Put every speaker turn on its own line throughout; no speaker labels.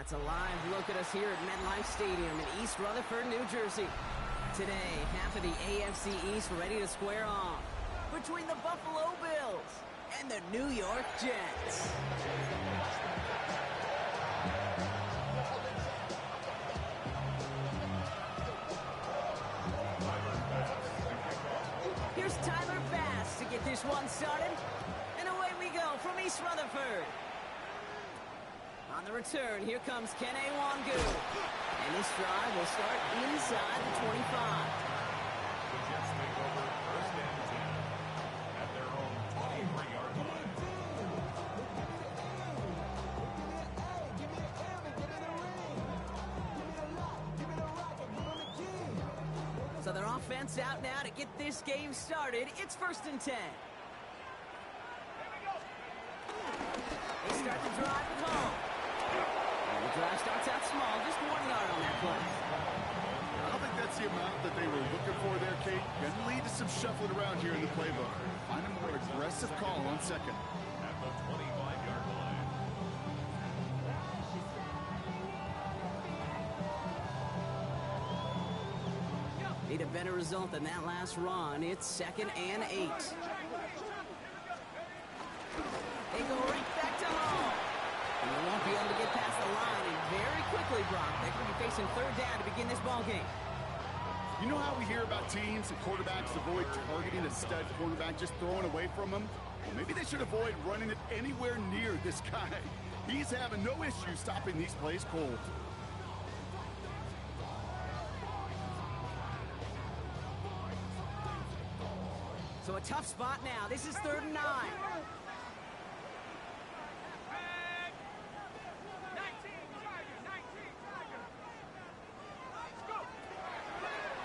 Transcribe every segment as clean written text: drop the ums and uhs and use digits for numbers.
That's a live look at us here at MetLife Stadium in East Rutherford, New Jersey. Today, half of the AFC East ready to square off between the Buffalo Bills and the New York Jets. Here's Tyler Bass to get this one started. And away we go from East Rutherford. On the return, here comes Kene Wangu. And this drive will start inside the 25.
The Jets take over first and 10 at their own 23-yard line.
So their offense out now to get this game started. It's first and 10. They start the drive with home. And the drive starts out small, just 1 yard on that play.
I don't think that's the amount that they were looking for there, Kate. Going to lead to some shuffling around here in the playbook. Find a more aggressive call on second.
At the 25-yard line.
Need a better result than that last run. It's 2nd and 8. They go right back to home. And they won't be able to get past the line. And very quickly, Brock, they're going to be facing third down to begin this ballgame.
You know how we hear about teams and quarterbacks avoid targeting a stud quarterback, just throwing away from him? Well, maybe they should avoid running it anywhere near this guy. He's having no issue stopping these plays cold.
So a tough spot now. This is 3rd and 9.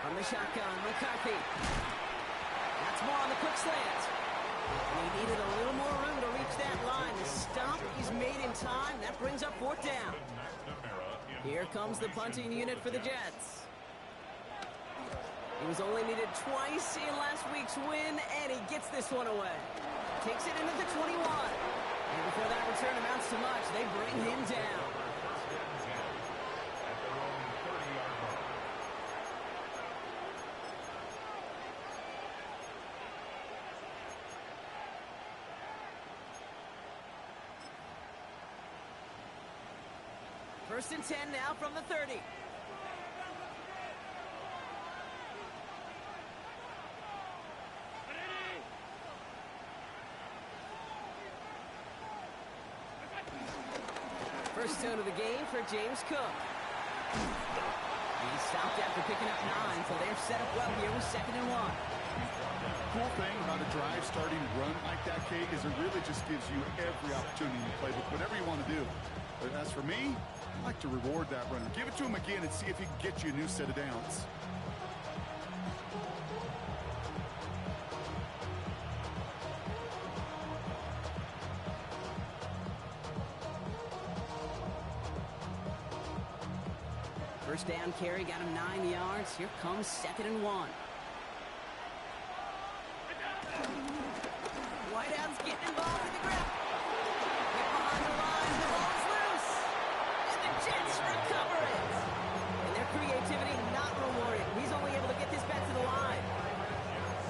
From the shotgun, McCarthy. That's more on the quick slant. And he needed a little more room to reach that line. The stop is made in time. That brings up 4th down. Here comes the punting unit for the Jets. He was only needed twice in last week's win, and he gets this one away. Takes it into the 21. And before that return amounts to much, they bring him down. First and 10 now from the 30. First down of the game for James Cook. He stopped after picking up 9, so they're set up well here with 2nd and 1.
Cool thing about a drive starting run like that, Kate, is it really just gives you every opportunity to play with whatever you want to do. But as for me, I like to reward that runner. Give it to him again and see if he can get you a new set of downs.
First down carry, got him 9 yards. Here comes 2nd and 1. Whiteout's getting involved in the grab. Get behind the line, the ball is loose. And the Jets recover it. And their creativity not rewarded. He's only able to get this back to the line.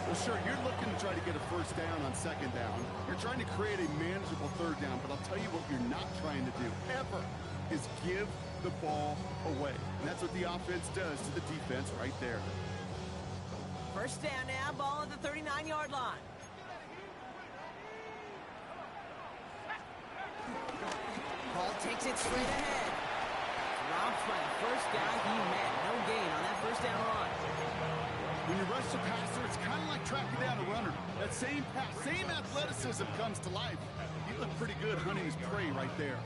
Well, sure, you're looking to try to get a first down on 2nd down. You're trying to create a manageable 3rd down, but I'll tell you what you're not trying to do, ever, is give the ball away. And that's what the offense does to the defense right there.
First down now, ball at the 39-yard line. Ball takes it straight ahead. Dropped by the first guy he met. No gain on that first down run.
When you rush the passer, it's kind of like tracking down a runner. That same pass, same athleticism comes to life. He looked pretty good hunting his prey right there.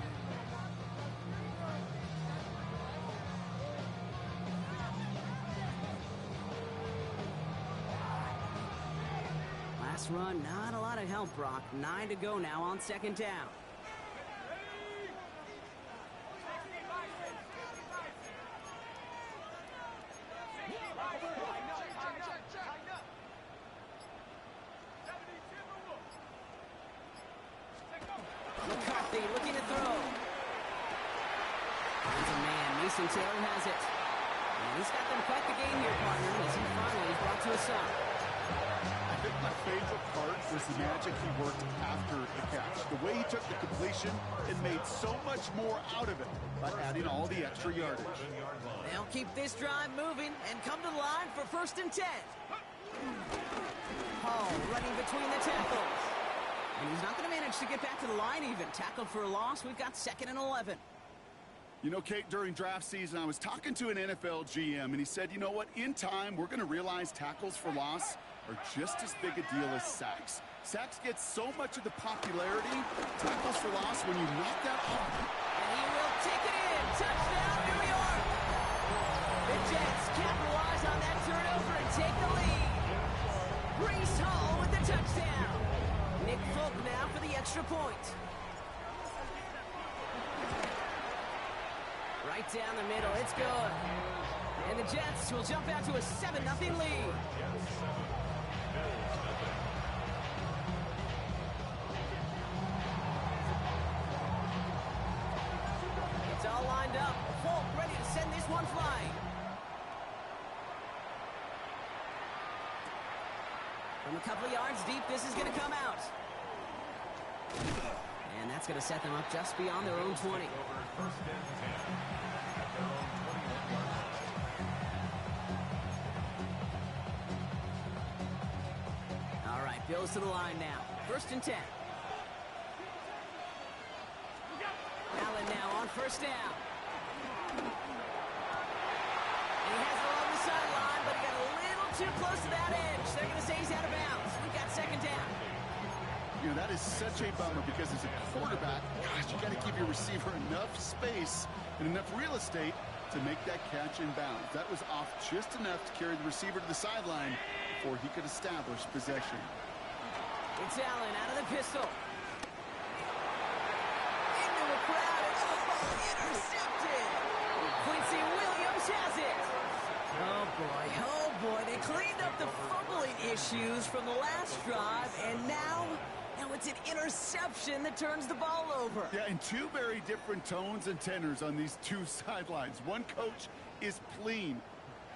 Last run, not a lot of help, Brock. 9 to go now on 2nd down. McCarthy looking to throw. space, and Taylor has it. And he's got them quite the game here, partner, as he finally is brought to a stop.
I think my favorite part was the magic he worked after the catch. The way he took the completion and made so much more out of it by adding all the extra yardage.
They'll keep this drive moving and come to the line for 1st and 10. Hall running between the tackles. And he's not going to manage to get back to the line even. Tackled for a loss. We've got 2nd and 11.
You know, Kate, during draft season, I was talking to an NFL GM, and he said, you know what, in time, we're going to realize tackles for loss are just as big a deal as sacks. Sacks get so much of the popularity. Tackles for loss, when you knock that off.
And he will take it in. Touchdown, New York. The Jets capitalize on that turnover and take the lead. Breece Hall with the touchdown. Nick Folk now for the extra point. Right down the middle, it's good. And the Jets will jump out to a 7-0 lead. It's all lined up. Folk ready to send this one flying. From a couple of yards deep, this is going to come out. And that's going to set them up just beyond their own 20. All right, Bills to the line now. 1st and 10. Allen now on 1st down. And he has it along the sideline, but he got a little too close to that edge. They're going to say he's out of bounds. We've got 2nd down.
You know, that is such a bummer because as a quarterback, gosh, you got to give your receiver enough space and enough real estate to make that catch in bounds. That was off just enough to carry the receiver to the sideline before he could establish possession.
It's Allen out of the pistol. Into the crowd, and intercepted. Quincy Williams has it. Oh boy, they cleaned up the fumbling issues from the last drive, and now it's an interception that turns the ball over.
Yeah, and two very different tones and tenors on these two sidelines. One coach is pleading,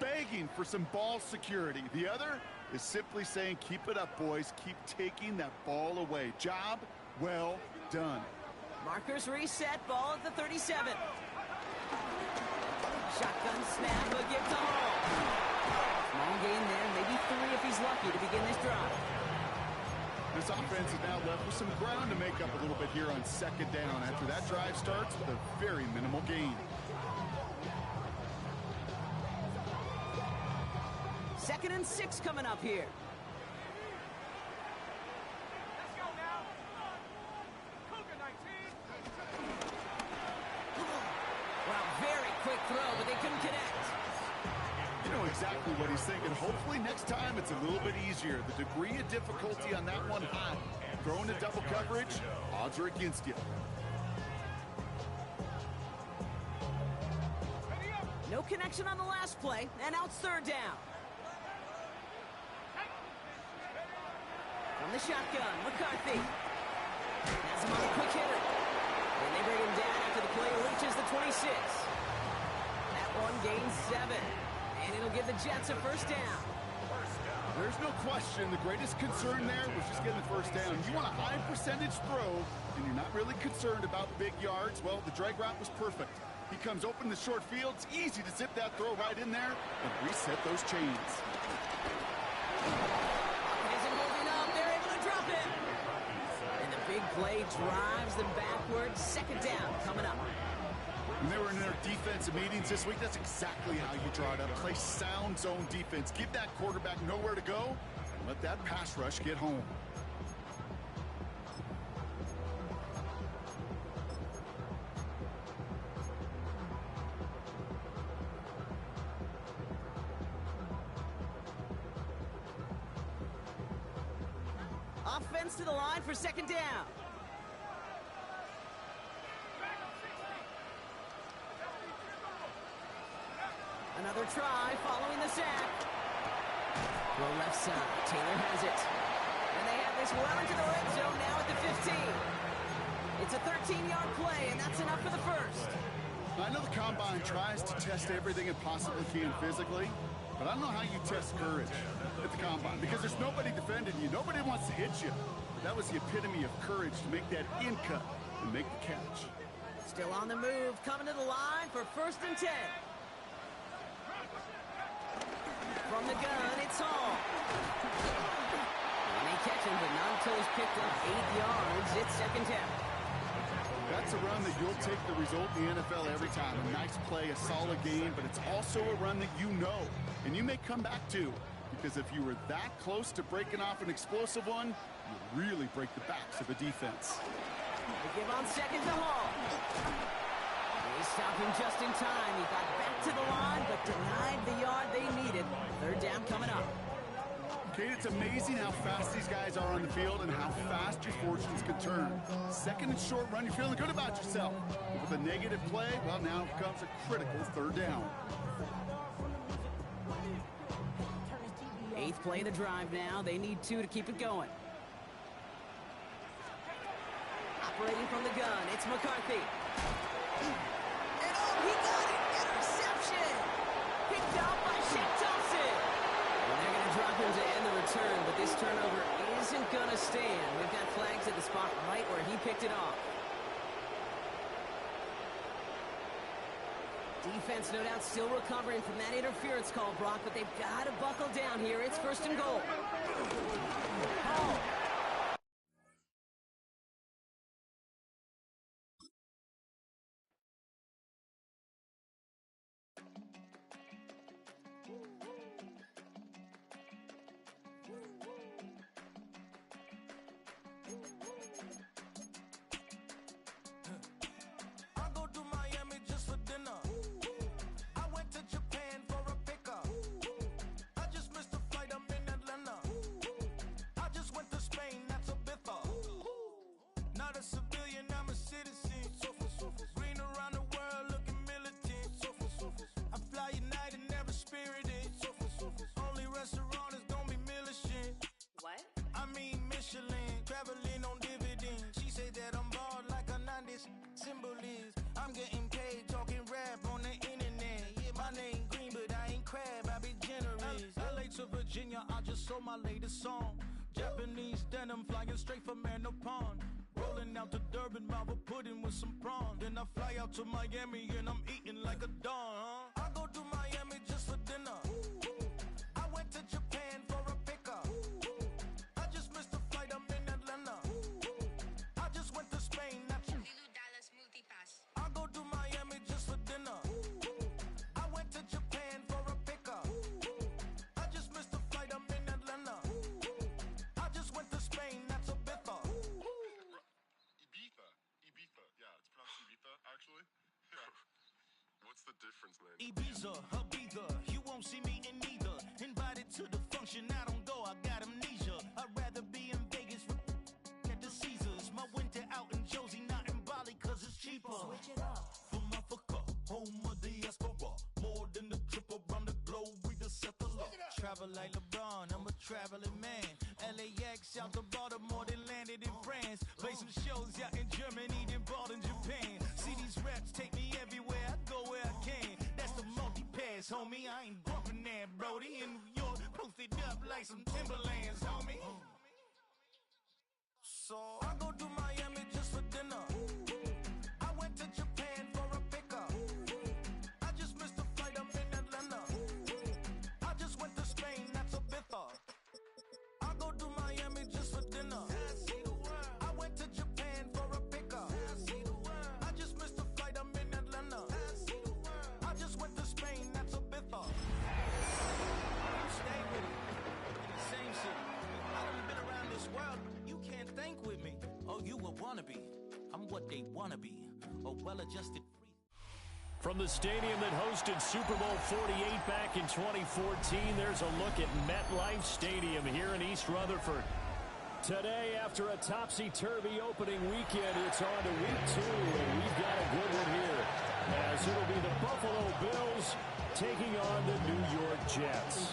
begging for some ball security. The other is simply saying, keep it up, boys. Keep taking that ball away. Job well done.
Markers reset, ball at the 37. Shotgun snap, a give to Hall. Small gain there, maybe 3 if he's lucky to begin this drive.
This offense is now left with some ground to make up a little bit here on 2nd down after that drive starts with a very minimal gain.
2nd and 6 coming up here.
Let's go now. Cougar 19.
Well, very quick throw, but they couldn't connect.
You know exactly what he's thinking. Hopefully next time it's a little bit easier. The degree of difficulty on that one high. Throwing to double coverage, odds are against you.
No connection on the last play, and now it's 3rd down. From the shotgun, McCarthy. Has him on a quick hitter. And they bring him down after the play reaches the 26. That one gains 7. And it'll give the Jets a 1st down.
There's no question the greatest concern there was just getting the 1st down. You want a high percentage throw, and you're not really concerned about big yards. Well, the drag route was perfect. He comes open the short field. It's easy to zip that throw right in there and reset those chains.
Isn't holding up. They're able to drop it. And the big play drives them backwards. 2nd down coming up.
When they were in their defensive meetings this week, that's exactly how you draw it up. Play sound zone defense. Give that quarterback nowhere to go and let that pass rush get home.
Offense to the line for 2nd down. Another try following the sack. Well, left side. Taylor has it. And they have this well into the red zone now at the 15. It's a 13-yard play, and that's enough for the 1st.
I know the Combine tries to test everything it possibly can physically, but I don't know how you test courage at the Combine because there's nobody defending you. Nobody wants to hit you. That was the epitome of courage to make that in cut and make the catch.
Still on the move, coming to the line for 1st and 10. From the gun, it's Hall. And they catch him, but not until he's picked up 8 yards. It's 2nd down.
That's a run that you'll take the result in the NFL every time. A nice play, a solid game, but it's also a run that you know, and you may come back to, because if you were that close to breaking off an explosive one, you really break the backs of a defense.
They give on 2nd to Hall. They stop him just in time. He got back to the line, but denied the yard they needed. 3rd down coming up.
Kate, it's amazing how fast these guys are on the field and how fast your fortunes can turn. 2nd and short run, you're feeling good about yourself. But with a negative play, well, now comes a critical 3rd down.
8th play of the drive now. They need 2 to keep it going. Operating from the gun, it's McCarthy. And oh, he got it! Interception! Picked out by Shep Thompson. And they're going to drop him to end the return, but this turnover isn't going to stand. We've got flags at the spot right where he picked it off. Defense, no doubt, still recovering from that interference call, Brock, but they've got to buckle down here. It's 1st and goal. Hall.
I just sold my latest song. Japanese denim flying straight from Manopon. Rolling out to Durban, Mava pudding with some prawn. Then I fly out to Miami and I'm eating like a don. I go to Miami just for dinner. I went to Japan for a pickup. I just missed the flight, I'm in Atlanta. I just went to Spain, that's $Dallas multipass. I go to Miami just for dinner. I went to Japan for a pickup. I just missed the flight, I'm in Atlanta. I just went to Spain, that's a biffa.
Ibiza. Yeah, it's pronounced Ibiza, actually. Yeah. What's the difference, man?
Ibiza, Ibiza, you won't see me in neither. Invited to the function, I don't go, I got amnesia. I'd rather be in Vegas at the Caesars. My winter out in Josie, not in Bali, cause it's cheaper. Switch it up. From Africa, home of the diaspora. More than the trip around the globe, we just set the law. Travel like LeBron, I'm a traveling man. LAX out to Baltimore, then landed in France. Play some shows out in Germany, then bought in Japan. See these reps take me everywhere, I go where I can. That's the multi-pass, homie. I ain't bumping that, Brody. In New York, posted up like some Timberlands, homie. So I go to Miami just for dinner. I went to Japan for a pickup. I just missed the flight, I'm in Atlanta. I just went to Spain, that's a biffa. I go to Miami just for dinner. I went to Japan for a pickup. I just missed the flight, I'm in Atlanta. I just went to Spain, that's a biffa. You stay with it. In the same city. I done been around this world. You can't think with me. Oh, you a wannabe. I'm what they wanna be. A well-adjusted free.
From the stadium that hosted Super Bowl 48 back in 2014, there's a look at MetLife Stadium here in East Rutherford. Today, after a topsy-turvy opening weekend, it's on to week 2, and we've got a good one here, as it'll be the Buffalo Bills taking on the New York Jets.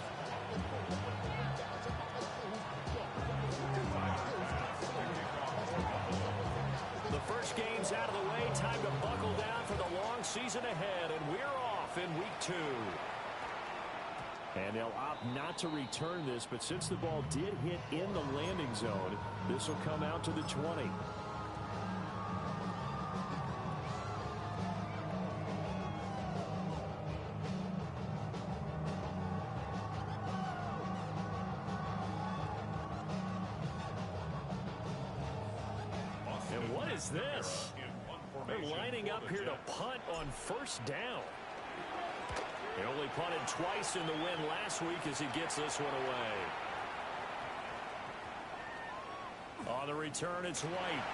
The first game's out of the way. Time to buckle down for the long season ahead, and we're off in week 2. And they'll opt not to return this, but since the ball did hit in the landing zone, this will come out to the 20. And what is this? They're lining up here to punt on first down. He only punted twice in the win last week as he gets this one away. On the return, it's White.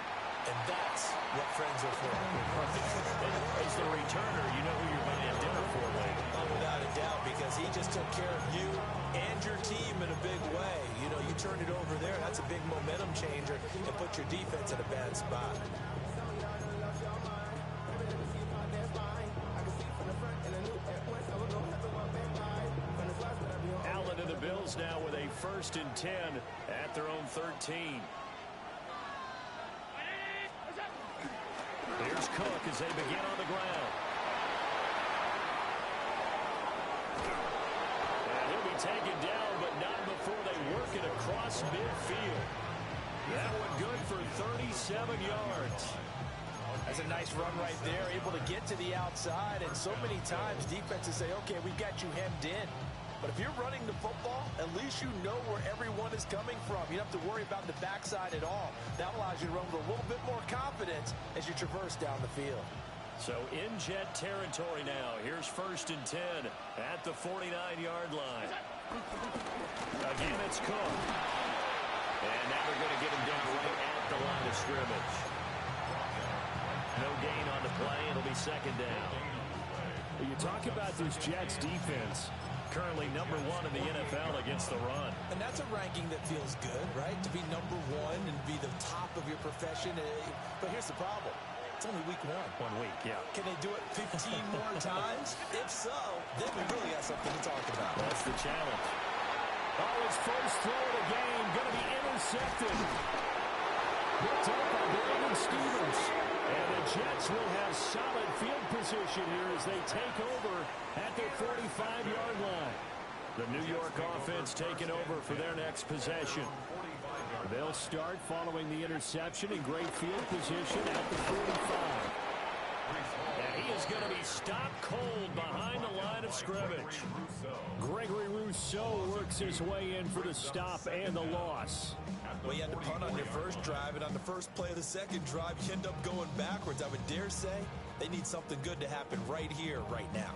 And that's what friends are for.
As the returner, you know who you're buying dinner for later.
Oh, without a doubt, because he just took care of you and your team in a big way. You know, you turn it over there, that's a big momentum changer, and put your defense in a bad spot.
Allen and the Bills now with a 1st and 10 at their own 13. Here's Cook as they begin on the ground. And he'll be taken down, but not before they work it across midfield. That one good for 37 yards.
That's a nice run right there, able to get to the outside, and so many times defenses say, okay, we've got you hemmed in. But if you're running the football, at least you know where everyone is coming from. You don't have to worry about the backside at all. That allows you to run with a little bit more confidence as you traverse down the field.
So in jet territory now. Here's 1st and 10 at the 49-yard line. Again, it's Cook. And now they're going to get him down right at the line of scrimmage. No gain on the play. It'll be 2nd down. Well, you talk about this Jets defense, currently number 1 in the NFL against the run.
And that's a ranking that feels good, right? To be number 1 and be the top of your profession. But here's the problem. It's only week 1.
1 week, yeah.
Can they do it 15 more times? If so, then we really got something to talk about.
That's the challenge. Oh, his first throw of the game going to be intercepted. Picked up by Brandon Stevens. And the Jets will have solid field position here as they take over at their 45-yard line. The New York offense taking over for their next possession. They'll start following the interception in great field position at the 45. And he is going to be stopped cold behind the line of scrimmage. Gregory Rousseau works his way in for the stop and the loss.
Well, you had to punt on your first drive, and on the first play of the second drive, you end up going backwards. I would dare say they need something good to happen right here, right now.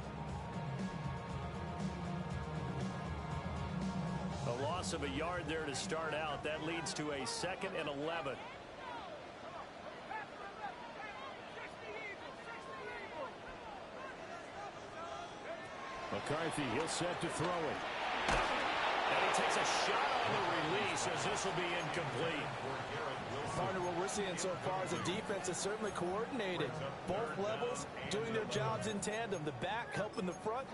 A loss of a yard there to start out. That leads to a 2nd and 11. McCarthy, he'll set to throw it. And he takes a shot on the release as this will be incomplete.
Partner, what we're seeing so far is a defense that's certainly coordinated. Both levels doing their jobs in tandem. The back helping the front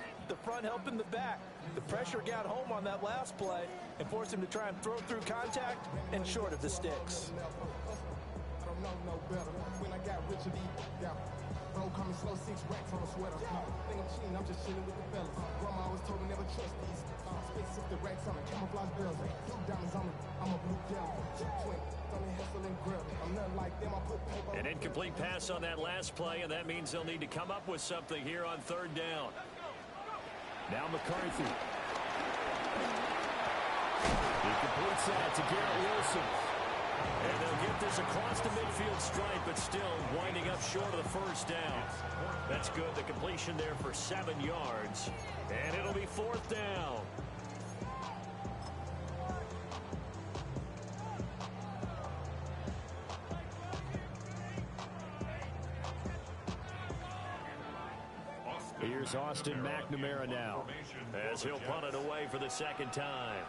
helping the back. The pressure got home on that last play and forced him to try and throw through contact and short of the sticks.
Bro, coming slow, 6 racks on a sweater. Think I'm cheating, I'm just chilling with the fellas. Grandma always told me never trust these. Spit 60 racks on me, camouflage bells. Blue diamonds on me, I'm a blue devil. Twin, Tony Hessel and Grill. I'm nothing like them, I put paper.
An incomplete pass on that last play, and that means they'll need to come up with something here on 3rd down. Now McCarthy. He completes that to Garrett Wilson. And they'll get this across the midfield stripe, but still winding up short of the 1st down. That's good. The completion there for 7 yards. And it'll be 4th down. Here's Austin McNamara now, as he'll punt it away for the 2nd time.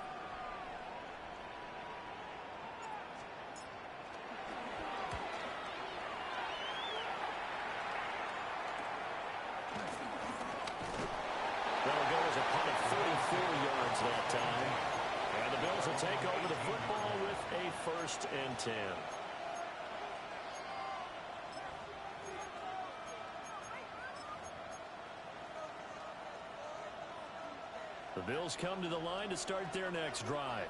That'll go as a punt of 44 yards that time. And the Bills will take over the football with a 1st and 10. The Bills come to the line to start their next drive.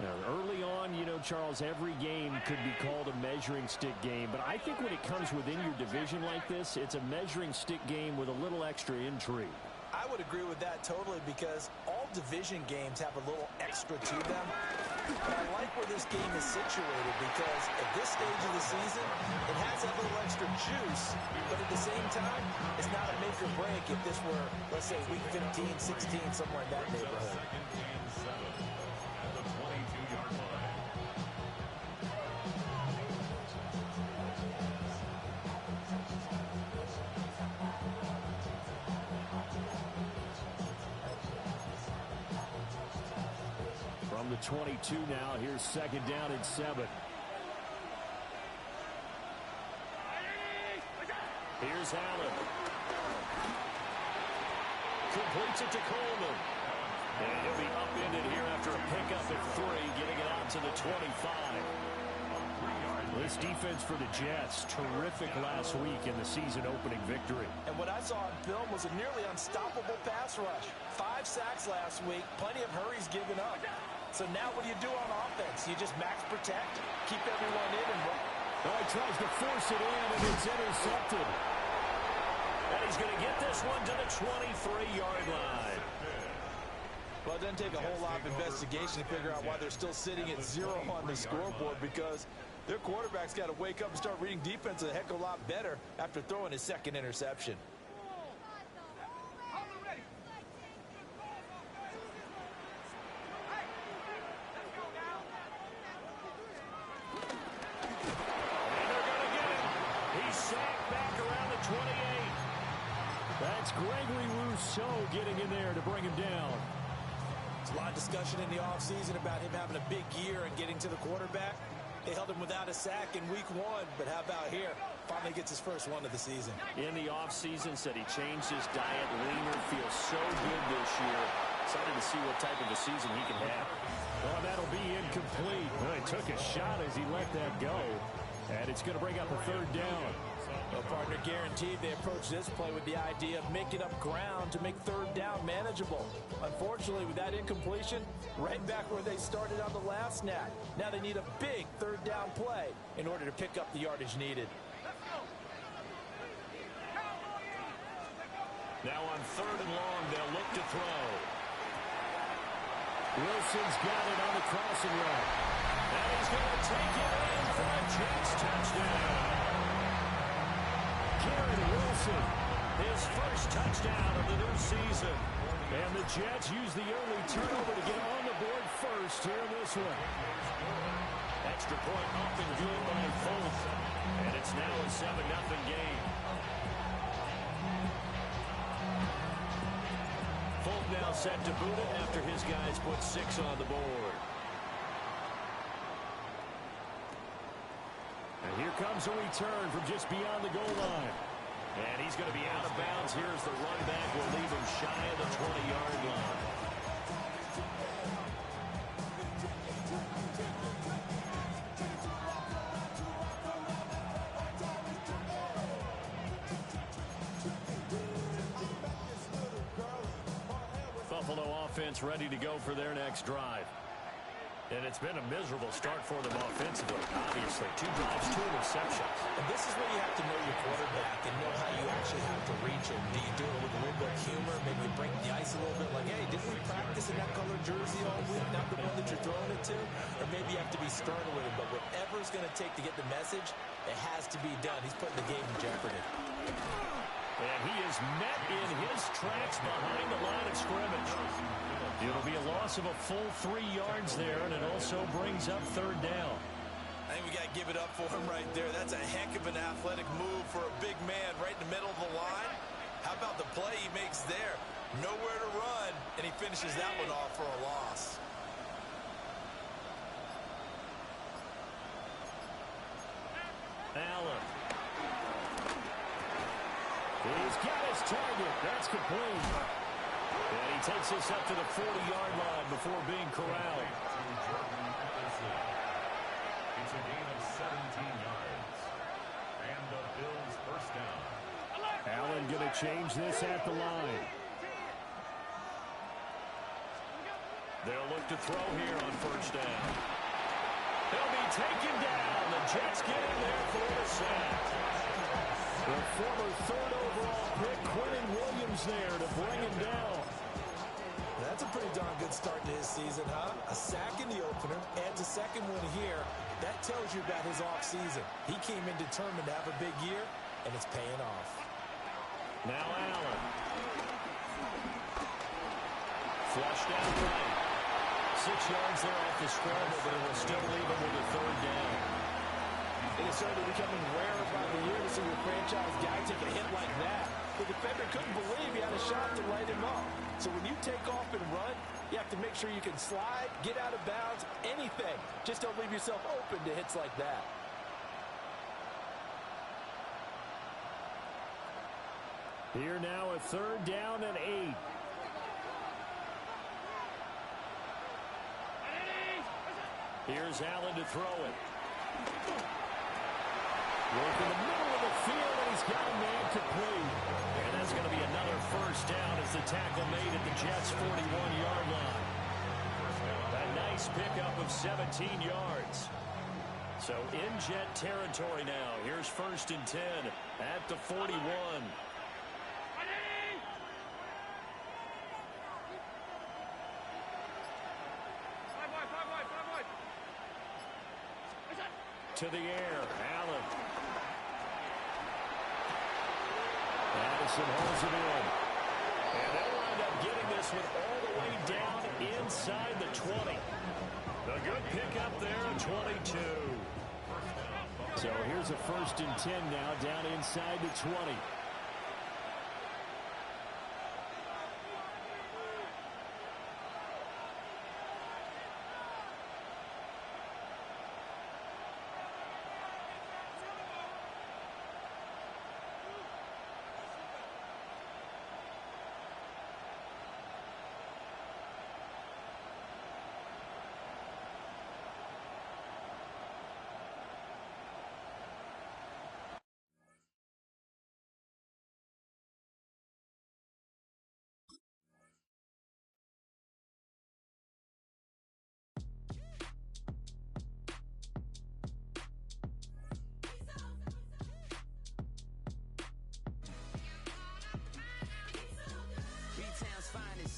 Now, early on, you know, Charles, every game could be called a measuring stick game. But I think when it comes within your division like this, it's a measuring stick game with a little extra intrigue.
I would agree with that totally because all division games have a little extra to them. But I like where this game is situated because at this stage of the season, it has that little extra juice. But at the same time, it's not a make or break if this were, let's say, week 15, 16, somewhere in that neighborhood.
From the 22 now, here's second down and 7. Here's Allen. Completes it to Coleman. And he'll be upended here after a pickup at 3, getting it out to the 25. This defense for the Jets, terrific last week in the season-opening victory.
And what I saw on film was a nearly unstoppable pass rush. 5 sacks last week, plenty of hurries given up. So now what do you do on offense? You just max protect, keep everyone in, and run.
Oh, he tries to force it in, and it's intercepted. And he's going to get this one to the 23-yard line.
Well, it doesn't take a whole lot of investigation to figure out why they're still sitting at 0 on the scoreboard because their quarterback's got to wake up and start reading defense a heck of a lot better after throwing his second interception.
That's Gregory Rousseau getting in there to bring him down.
There's a lot of discussion in the offseason about him having a big year and getting to the quarterback. They held him without a sack in week 1, but how about here? Finally gets his first one of the season.
In the offseason, said he changed his diet, leaner, feels so good this year. Excited to see what type of a season he can have. Well, that'll be incomplete. Well, he took a shot as he let that go. And it's going to bring up a third down.
Well, partner, guaranteed they approach this play with the idea of making up ground to make third down manageable. Unfortunately, with that incompletion, right back where they started on the last snap. Now they need a big third down play in order to pick up the yardage needed.
Now on 3rd and long, they'll look to throw. Wilson's got it on the crossing route. And he's going to take it in for a Jets touchdown. Garrett Wilson, his first touchdown of the new season. And the Jets use the early turnover to get on the board first here in this one. Extra point up and good by Folk. And it's now a 7-0 game. Folk now set to boot it after his guys put 6 on the board. And here comes a return from just beyond the goal line. And he's going to be out of bounds. Here's the run back. Will leave him shy of the 20-yard line. Buffalo offense ready to go for their next drive. And it's been a miserable start for them offensively. Obviously, 2 drives, 2 interceptions.
And this is where you have to know your quarterback and know how you actually have to reach him. Do you do it with a little bit of humor? Maybe you break the ice a little bit like, hey, didn't we practice in that colored jersey all week, not the one that you're throwing it to? Or maybe you have to be stern with him. But whatever it's going to take to get the message, it has to be done. He's putting the game in jeopardy.
And he is met in his tracks behind the line of scrimmage. It'll be a loss of a full 3 yards there, and it also brings up third down.
I think we got to give it up for him right there. That's a heck of an athletic move for a big man right in the middle of the line. How about the play he makes there? Nowhere to run, and he finishes that one off for a loss.
Allen. He's got his target. That's complete. And he takes us up to the 40-yard line before being corralled.
It's a gain of 17 yards. And the Bills first down.
Allen going to change this at the line. left to throw here on first down. He'll be taken down. The Jets get in there for the sack. The former third overall pick, Quentin Williams, there to bring him down.
That's a pretty darn good start to his season, huh? A sack in the opener, adds a second one here. That tells you about his offseason. He came in determined to have a big year, and it's paying off.
Now Allen. Flush down right. 6 yards there off the scramble, but it will still leave him with a third down.
It is certainly becoming rarer by the year to see your franchise guy take a hit like that. The defender couldn't believe he had a shot to light him up. So when you take off and run, you have to make sure you can slide, get out of bounds, anything. Just don't leave yourself open to hits like that.
Here now a third down and 8. Here's Allen to throw it. Work in the middle of the field, and he's got a man complete. And that's going to be another first down as the tackle made at the Jets' 41-yard line. A nice pickup of 17 yards. So in Jet territory now. Here's first and 10 at the 41. To the air, Allen. Addison holds it in. And they'll wind up getting this one all the way down inside the 20. A good pickup there at 22. So here's a first and 10 now down inside the 20.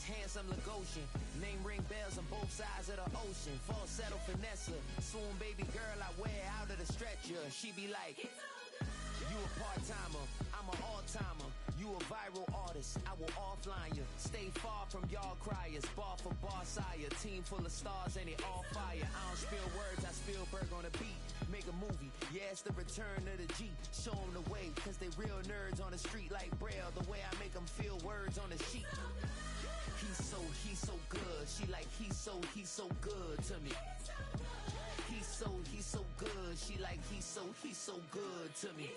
Handsome Lagosian, name ring bells on both sides of the ocean. Falsetto finesse, swoon baby girl I wear out of the stretcher. She be like, you a part-timer, I'm an all-timer. You a viral artist, I will offline you. Stay far from y'all criers, bar for bar sire. Team full of stars and it all fire. I don't spill words, I Spielberg on a beat. Make a movie, yeah, it's the return of the G. Show them the way, cause they real nerds on the street like Braille. The way I make them feel words on the sheet. He's so good. She like, he's so good to me. He's so good. She like, he's so good to me.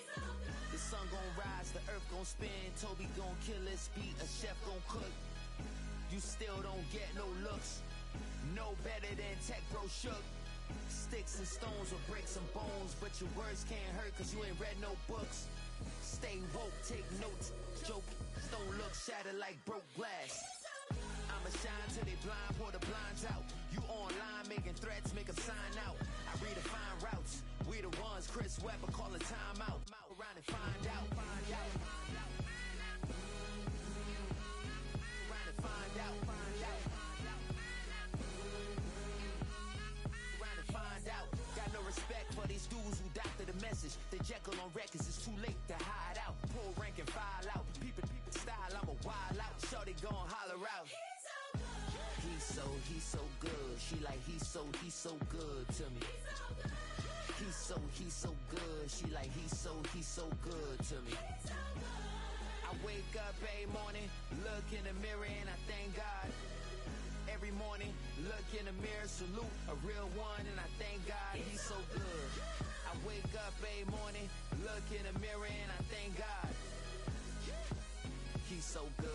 The sun gon' rise, the earth gon' spin. Toby gon' kill this beat, a chef gon' cook. You still don't get no looks. No better than Tech Bro Shook. Sticks and stones will break some bones, but your words can't hurt cause you ain't read no books. Stay woke, take notes, joke. Don't look shattered like broke glass. I'ma shine till they blind, pour the blinds out. You online making threats, make 'em sign out. I redefine routes. We the ones Chris Webber call a timeout. Around and find out. Find out. Around and find out. Find out. Around and find out. Got no respect for these dudes who doctor the message. The Jekyll on records, it's too late to hide out. Pull rank and file out. Peep style, I'm a wild out. Shorty gon' holler out. He's so good. She like, he's so good to me. He's so good. She like, he's so good to me. I wake up every morning, look in the mirror and I thank God. Every morning, look in the mirror, salute a real one and I thank God. He's so good. I wake up every morning, look in the mirror and I thank God. He's so good.